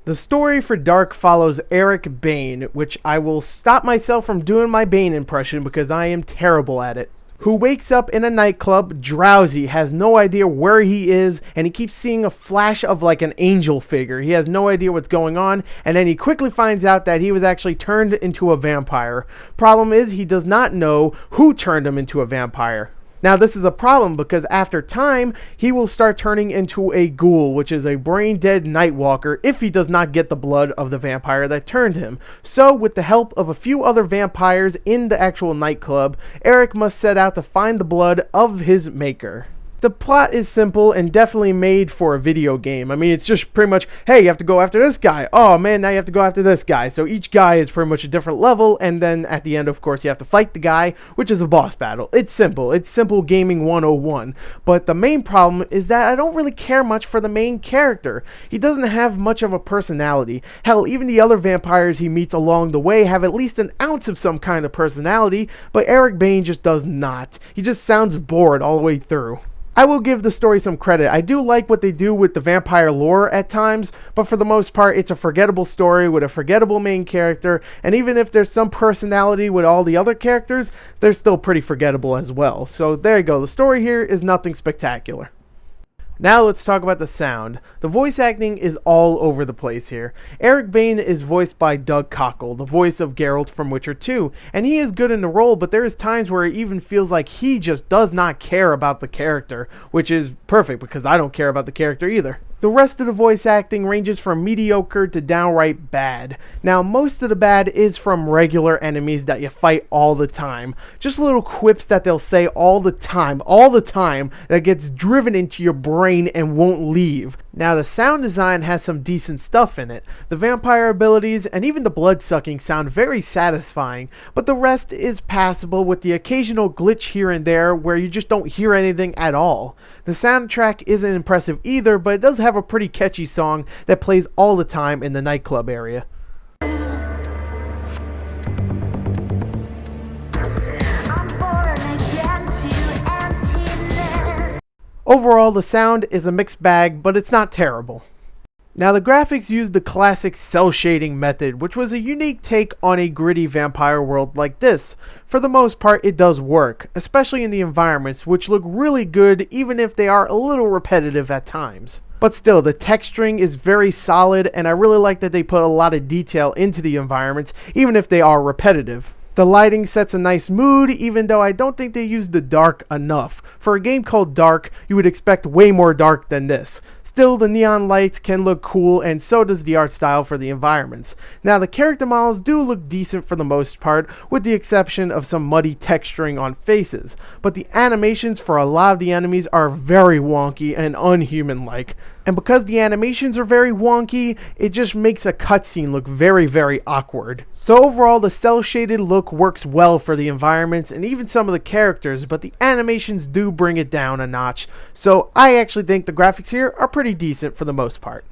The story for Dark follows Eric Bane, which I will stop myself from doing my Bane impression because I am terrible at it, who wakes up in a nightclub drowsy, has no idea where he is, and he keeps seeing a flash of like an angel figure. He has no idea what's going on, and then he quickly finds out that he was actually turned into a vampire. Problem is, he does not know who turned him into a vampire. Now, this is a problem because after time, he will start turning into a ghoul, which is a brain-dead nightwalker, if he does not get the blood of the vampire that turned him. So, with the help of a few other vampires in the actual nightclub, Eric must set out to find the blood of his maker. The plot is simple and definitely made for a video game. I mean, it's just pretty much, hey, you have to go after this guy. Oh man, now you have to go after this guy. So each guy is pretty much a different level, and then at the end, of course, you have to fight the guy, which is a boss battle. It's simple. It's simple gaming 101. But the main problem is that I don't really care much for the main character. He doesn't have much of a personality. Hell, even the other vampires he meets along the way have at least an ounce of some kind of personality, but Eric Bane just does not. He just sounds bored all the way through. I will give the story some credit. I do like what they do with the vampire lore at times, but for the most part, it's a forgettable story with a forgettable main character, and even if there's some personality with all the other characters, they're still pretty forgettable as well. So there you go. The story here is nothing spectacular. Now let's talk about the sound. The voice acting is all over the place here. Eric Bane is voiced by Doug Cockle, the voice of Geralt from Witcher 2, and he is good in the role, but there is times where it even feels like he just does not care about the character, which is perfect because I don't care about the character either. The rest of the voice acting ranges from mediocre to downright bad. Now, most of the bad is from regular enemies that you fight all the time. Just little quips that they'll say all the time, that gets driven into your brain and won't leave. Now, the sound design has some decent stuff in it. The vampire abilities and even the blood sucking sound very satisfying, but the rest is passable with the occasional glitch here and there where you just don't hear anything at all. The soundtrack isn't impressive either, but it does have a pretty catchy song that plays all the time in the nightclub area. Overall, the sound is a mixed bag, but it's not terrible. Now, the graphics use the classic cel shading method, which was a unique take on a gritty vampire world like this. For the most part, it does work, especially in the environments, which look really good even if they are a little repetitive at times. But still, the texturing is very solid, and I really like that they put a lot of detail into the environments, even if they are repetitive. The lighting sets a nice mood, even though I don't think they use the dark enough. For a game called Dark, you would expect way more dark than this. Still, the neon lights can look cool, and so does the art style for the environments. Now, the character models do look decent for the most part, with the exception of some muddy texturing on faces. But the animations for a lot of the enemies are very wonky and unhuman-like. And because the animations are very wonky, it just makes a cutscene look very, very awkward. So overall, the cel-shaded look works well for the environments and even some of the characters, but the animations do bring it down a notch. So I actually think the graphics here are pretty decent for the most part.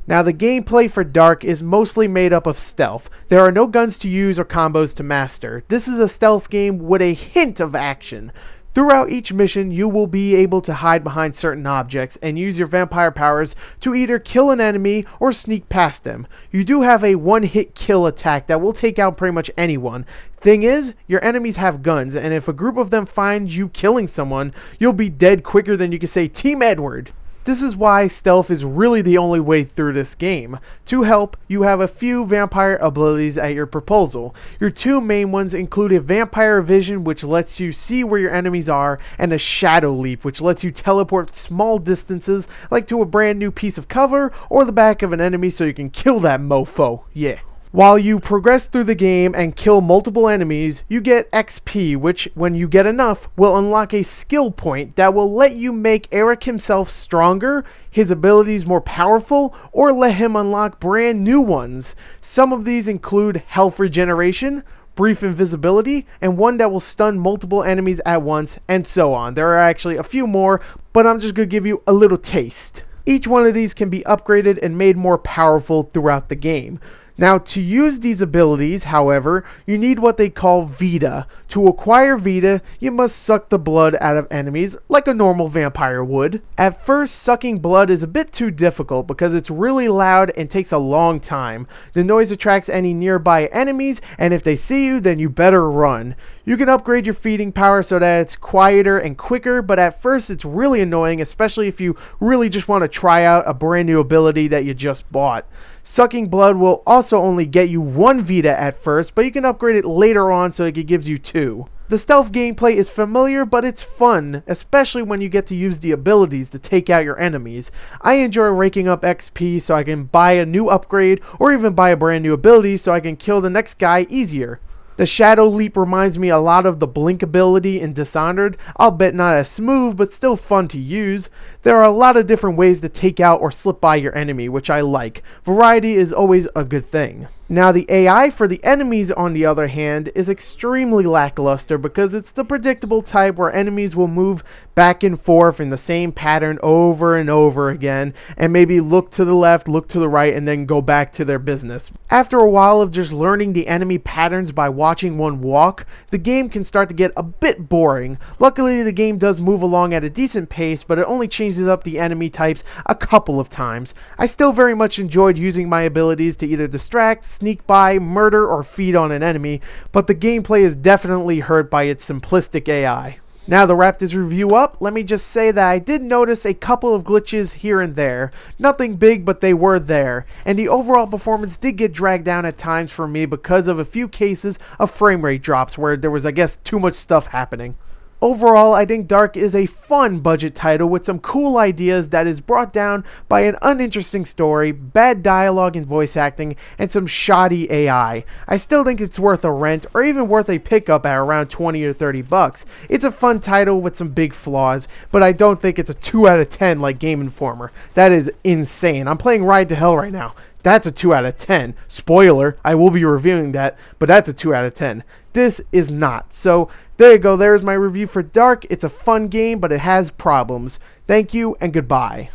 Now, the gameplay for Dark is mostly made up of stealth. There are no guns to use or combos to master. This is a stealth game with a hint of action. Throughout each mission, you will be able to hide behind certain objects and use your vampire powers to either kill an enemy or sneak past them. You do have a one-hit kill attack that will take out pretty much anyone. Thing is, your enemies have guns, and if a group of them finds you killing someone, you'll be dead quicker than you can say Team Edward. This is why stealth is really the only way through this game. To help, you have a few vampire abilities at your disposal. Your two main ones include a vampire vision, which lets you see where your enemies are, and a shadow leap, which lets you teleport small distances, like to a brand new piece of cover or the back of an enemy so you can kill that mofo. Yeah. While you progress through the game and kill multiple enemies, you get XP, which, when you get enough, will unlock a skill point that will let you make Eric himself stronger, his abilities more powerful, or let him unlock brand new ones. Some of these include health regeneration, brief invisibility, and one that will stun multiple enemies at once, and so on. There are actually a few more, but I'm just going to give you a little taste. Each one of these can be upgraded and made more powerful throughout the game. Now, to use these abilities, however, you need what they call Vita. To acquire Vita, you must suck the blood out of enemies like a normal vampire would. At first, sucking blood is a bit too difficult because it's really loud and takes a long time. The noise attracts any nearby enemies, and if they see you, then you better run. You can upgrade your feeding power so that it's quieter and quicker, but at first it's really annoying, especially if you really just want to try out a brand new ability that you just bought. Sucking blood will also only get you 1 Vita at first, but you can upgrade it later on so it gives you 2. The stealth gameplay is familiar, but it's fun, especially when you get to use the abilities to take out your enemies. I enjoy raking up XP so I can buy a new upgrade, or even buy a brand new ability so I can kill the next guy easier. The Shadow Leap reminds me a lot of the Blink ability in Dishonored, albeit not as smooth, but still fun to use. There are a lot of different ways to take out or slip by your enemy, which I like. Variety is always a good thing. Now, the AI for the enemies, on the other hand, is extremely lackluster because it's the predictable type where enemies will move back and forth in the same pattern over and over again, and maybe look to the left, look to the right, and then go back to their business. After a while of just learning the enemy patterns by watching one walk, the game can start to get a bit boring. Luckily, the game does move along at a decent pace, but it only changes up the enemy types a couple of times. I still very much enjoyed using my abilities to either distract, sneak by, murder, or feed on an enemy, but the gameplay is definitely hurt by its simplistic AI. Now to wrap this review up, let me just say that I did notice a couple of glitches here and there. Nothing big, but they were there, and the overall performance did get dragged down at times for me because of a few cases of frame rate drops where there was, I guess, too much stuff happening. Overall, I think Dark is a fun budget title with some cool ideas that is brought down by an uninteresting story, bad dialogue and voice acting, and some shoddy AI. I still think it's worth a rent, or even worth a pickup at around 20 or 30 bucks. It's a fun title with some big flaws, but I don't think it's a 2 out of 10 like Game Informer. That is insane. I'm playing Ride to Hell right now. That's a 2 out of 10. Spoiler, I will be reviewing that, but that's a 2 out of 10. This is not. So there you go. There's my review for Dark. It's a fun game, but it has problems. Thank you and goodbye.